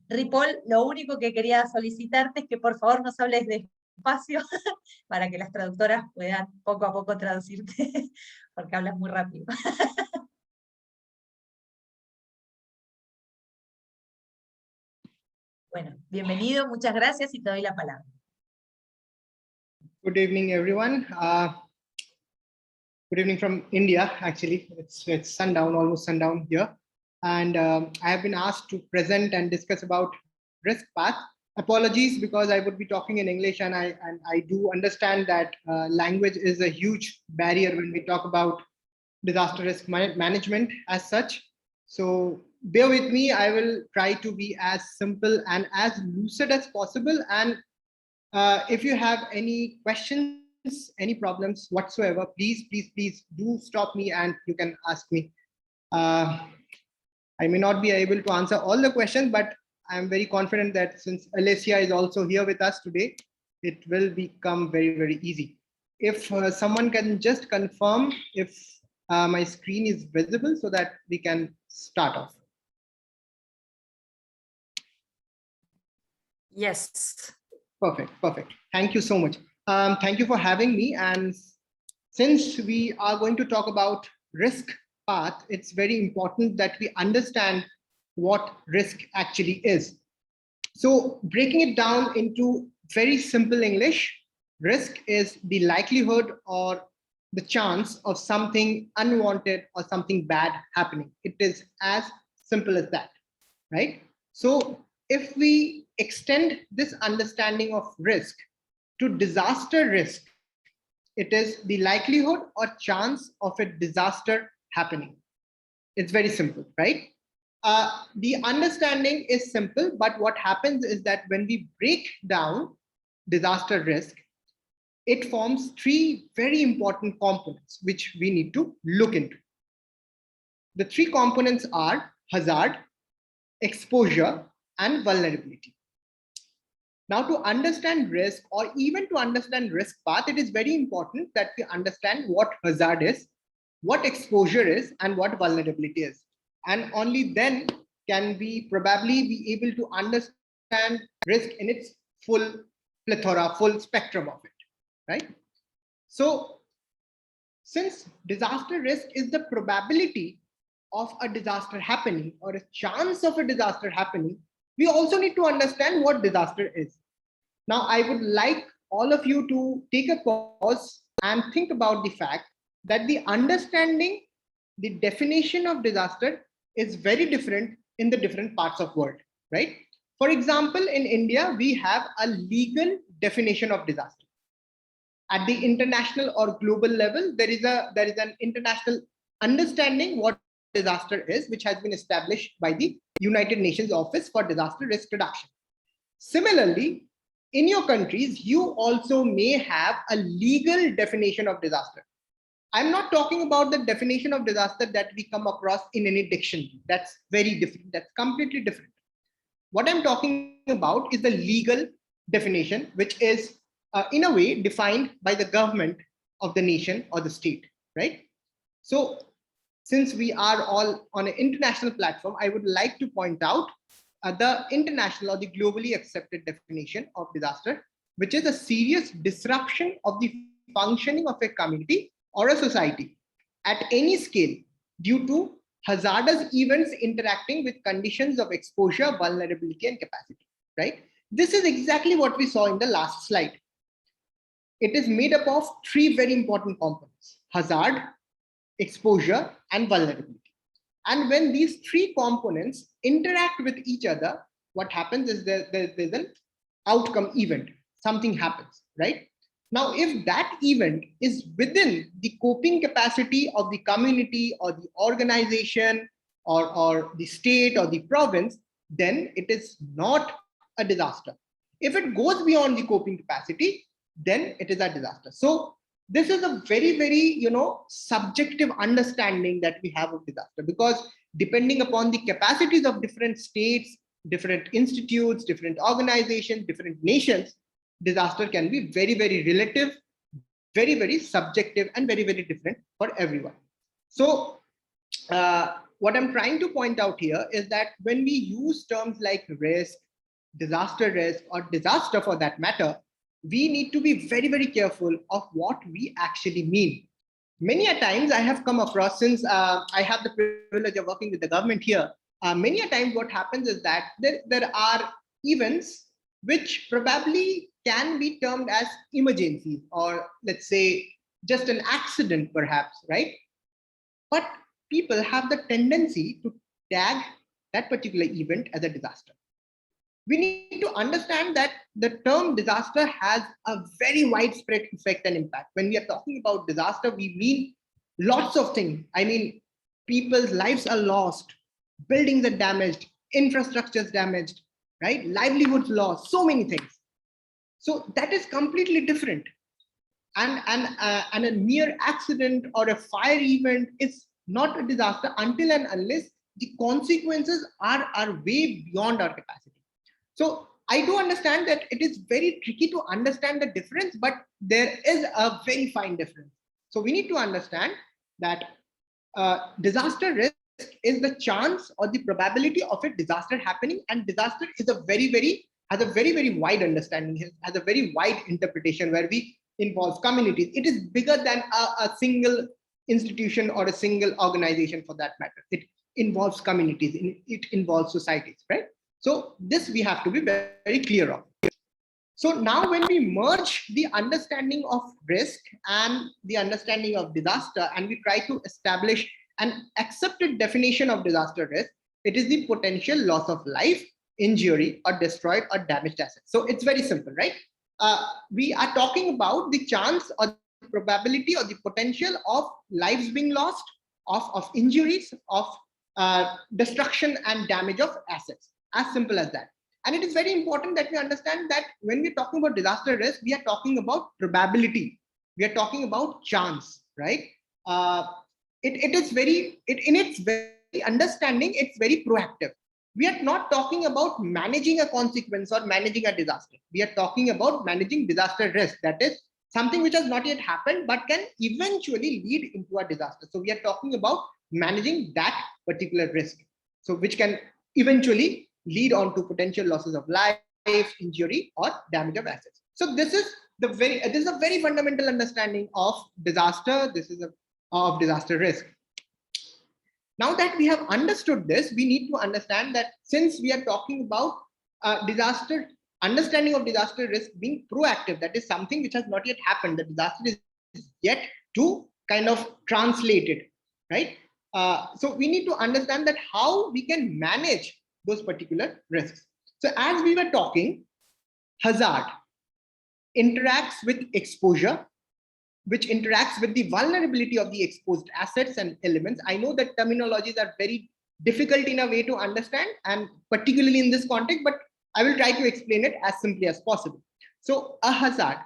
Ripoll, lo único que quería solicitarte es que por favor nos hables despacio para que las traductoras puedan poco a poco traducirte, porque hablas muy rápido. Bueno, bienvenido, muchas gracias y te doy la palabra. Good evening, everyone. Good evening from India, actually. It's sundown, almost sundown here. And I have been asked to present and discuss about risk path. Apologies because I would be talking in English, and I do understand that language is a huge barrier when we talk about disaster risk management as such. So bear with me, I will try to be as simple and as lucid as possible. And if you have any questions, any problems whatsoever, please do stop me and you can ask me. I may not be able to answer all the questions, but I'm very confident that since Alicia is also here with us today, it will become very, very easy. If someone can just confirm if my screen is visible so that we can start off. Yes. Perfect. Thank you so much. Thank you for having me. And since we are going to talk about risk path, it's very important that we understand what risk actually is. So breaking it down into very simple English, risk is the likelihood or the chance of something unwanted or something bad happening. It is as simple as that, right? So if we extend this understanding of risk to disaster risk, it is the likelihood or chance of a disaster happening. It's very simple, right? The understanding is simple, but what happens is that when we break down disaster risk, it forms three very important components which we need to look into. The three components are hazard, exposure, and vulnerability. Now, to understand risk or even to understand risk path, it is very important that we understand what hazard is, what exposure is, and what vulnerability is. And only then can we probably be able to understand risk in its full plethora, full spectrum of it, right? So since disaster risk is the probability of a disaster happening or a chance of a disaster happening, we also need to understand what disaster is. Now, I would like all of you to take a pause and think about the fact that the understanding, the definition of disaster is very different in the different parts of the world, right? For example, in India, we have a legal definition of disaster. At the international or global level, there is an international understanding what disaster is, which has been established by the United Nations Office for Disaster Risk Reduction. Similarly, in your countries, you also may have a legal definition of disaster. I'm not talking about the definition of disaster that we come across in any dictionary. That's very different. That's completely different. What I'm talking about is the legal definition, which is in a way defined by the government of the nation or the state, right? So since we are all on an international platform, I would like to point out the international or the globally accepted definition of disaster, which is a serious disruption of the functioning of a community or a society at any scale due to hazardous events interacting with conditions of exposure, vulnerability, and capacity, right? This is exactly what we saw in the last slide. It is made up of three very important components: hazard, exposure, and vulnerability. And when these three components interact with each other, what happens is there's an outcome event, something happens, right? Now, if that event is within the coping capacity of the community or the organization or the state or the province, then it is not a disaster. If it goes beyond the coping capacity, then it is a disaster. So this is a very, very, subjective understanding that we have of disaster, because depending upon the capacities of different states, different institutes, different organizations, different nations, disaster can be very, very relative, very, very subjective, and very, very different for everyone. So what I'm trying to point out here is that when we use terms like risk, disaster risk, or disaster for that matter, we need to be very, very careful of what we actually mean. Many a times I have come across, since I have the privilege of working with the government here, many a times what happens is that there are events which probably can be termed as emergencies, or let's say just an accident perhaps, right? But people have the tendency to tag that particular event as a disaster. We need to understand that the term disaster has a very widespread effect and impact. When we are talking about disaster, we mean lots of things. I mean, people's lives are lost, buildings are damaged, infrastructure is damaged, right? Livelihoods lost, so many things. So that is completely different. And a mere accident or a fire event is not a disaster until and unless the consequences are way beyond our capacity. So I do understand that it is very tricky to understand the difference, but there is a very fine difference. So we need to understand that disaster risk is the chance or the probability of a disaster happening, and disaster is has a very, very wide understanding, has a very wide interpretation where we involve communities. It is bigger than a single institution or a single organization for that matter. It involves communities, it involves societies, right? So this we have to be very, very clear of. So now when we merge the understanding of risk and the understanding of disaster, and we try to establish an accepted definition of disaster risk, it is the potential loss of life, injury, or destroyed or damaged assets. So it's very simple, right? We are talking about the chance or the probability or the potential of lives being lost, of injuries, of destruction and damage of assets. As simple as that. And it is very important that we understand that when we're talking about disaster risk, we are talking about probability. We are talking about chance, right? In its very understanding, it's very proactive. We are not talking about managing a consequence or managing a disaster. We are talking about managing disaster risk. That is something which has not yet happened, but can eventually lead into a disaster. So we are talking about managing that particular risk. So which can eventually lead on to potential losses of life, injury, or damage of assets. So this is a very fundamental understanding of disaster. This is of disaster risk. Now that we have understood this, we need to understand that since we are talking about understanding of disaster risk being proactive, that is something which has not yet happened. The disaster is yet to kind of translate it, right? So we need to understand that how we can manage those particular risks. So as we were talking, hazard interacts with exposure, which interacts with the vulnerability of the exposed assets and elements. I know that terminologies are very difficult in a way to understand, and particularly in this context, but I will try to explain it as simply as possible. So a hazard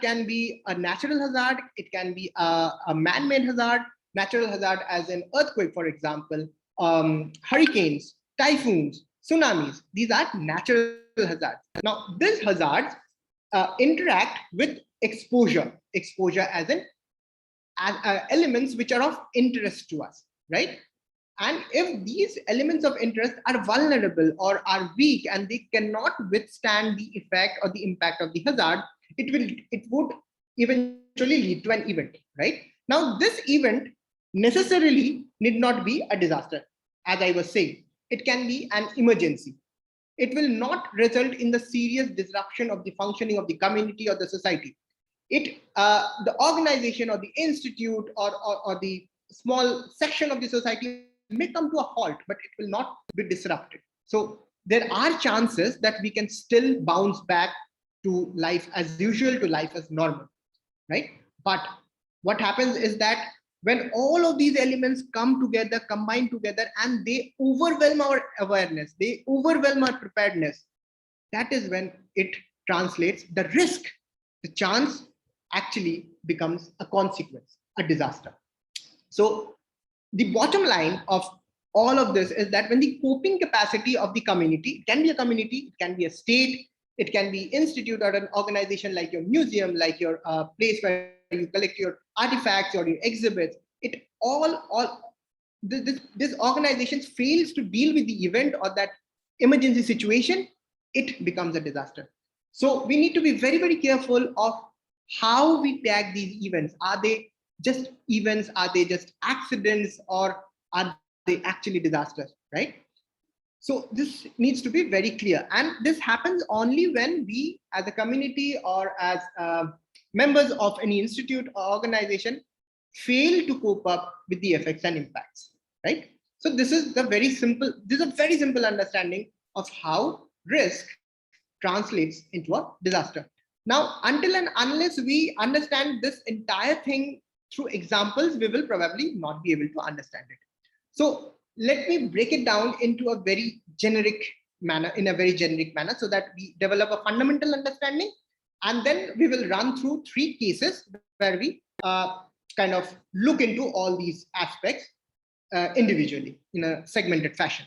can be a natural hazard. It can be a man-made hazard. Natural hazard as an earthquake, for example, hurricanes, typhoons, tsunamis. These are natural hazards. Now, these hazards interact with exposure as in elements which are of interest to us, right? And if these elements of interest are vulnerable or are weak and they cannot withstand the effect or the impact of the hazard, it would eventually lead to an event, right? Now, this event necessarily need not be a disaster. As I was saying, it can be an emergency. It will not result in the serious disruption of the functioning of the community or the society. The organization or the institute or the small section of the society may come to a halt, but it will not be disrupted. So there are chances that we can still bounce back to life as usual, to life as normal, right? But what happens is that when all of these elements come together, combine together, and they overwhelm our awareness, they overwhelm our preparedness, that is when it translates the risk, the chance actually becomes a consequence, a disaster. So the bottom line of all of this is that when the coping capacity of the community, it can be a community, it can be a state, it can be institute or an organization like your museum, like your place where you collect your artifacts or your exhibits, this organization fails to deal with the event or that emergency situation, it becomes a disaster. So we need to be very, very careful of how we tag these events. Are they just events? Are they just accidents? Or are they actually disasters, right? So this needs to be very clear. And this happens only when we as a community or as members of any institute or organization fail to cope up with the effects and impacts, right? So this is a very simple understanding of how risk translates into a disaster. Now, until and unless we understand this entire thing through examples, we will probably not be able to understand it. So let me break it down into a very generic manner, so that we develop a fundamental understanding. And then we will run through 3 cases where we kind of look into all these aspects individually in a segmented fashion.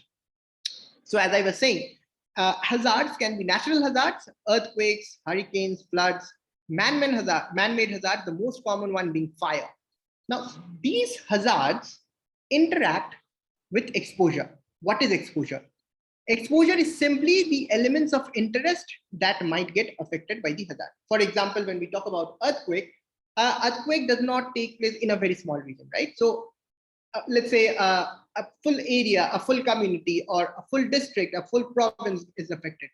So as I was saying, hazards can be natural hazards, earthquakes, hurricanes, floods, man-made hazards, the most common one being fire. Now, these hazards interact with exposure. What is exposure? Exposure is simply the elements of interest that might get affected by the hazard. For example, when we talk about earthquake does not take place in a very small region, right? So let's say a full area, a full community, or a full district, a full province is affected.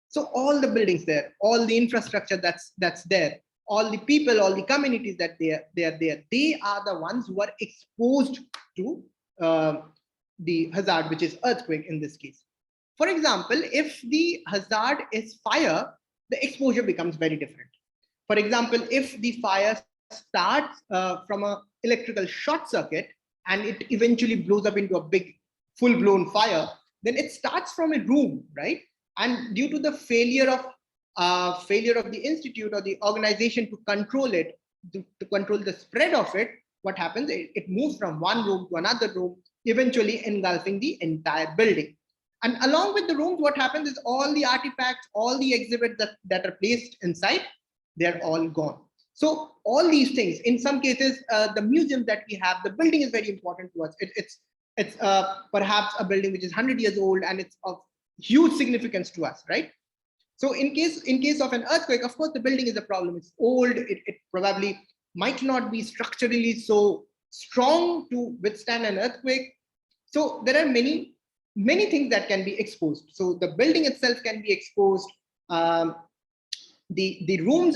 So all the buildings there, all the infrastructure that's there, all the people, all the communities that they are there, they are the ones who are exposed to the hazard, which is earthquake in this case. For example, if the hazard is fire, the exposure becomes very different. For example, if the fire starts from an electrical short circuit and it eventually blows up into a big full-blown fire, then it starts from a room, right? And due to the failure of the institute or the organization to control it, to control the spread of it, what happens? It moves from one room to another room, eventually engulfing the entire building. And along with the rooms, what happens is all the artifacts, all the exhibits that are placed inside, they're all gone. So all these things, in some cases, the museum that we have, the building is very important to us. It's perhaps a building which is 100 years old and it's of huge significance to us, right? So in case of an earthquake, of course, the building is a problem. It's old. It probably might not be structurally so strong to withstand an earthquake. So there are many things that can be exposed. So the building itself can be exposed. The rooms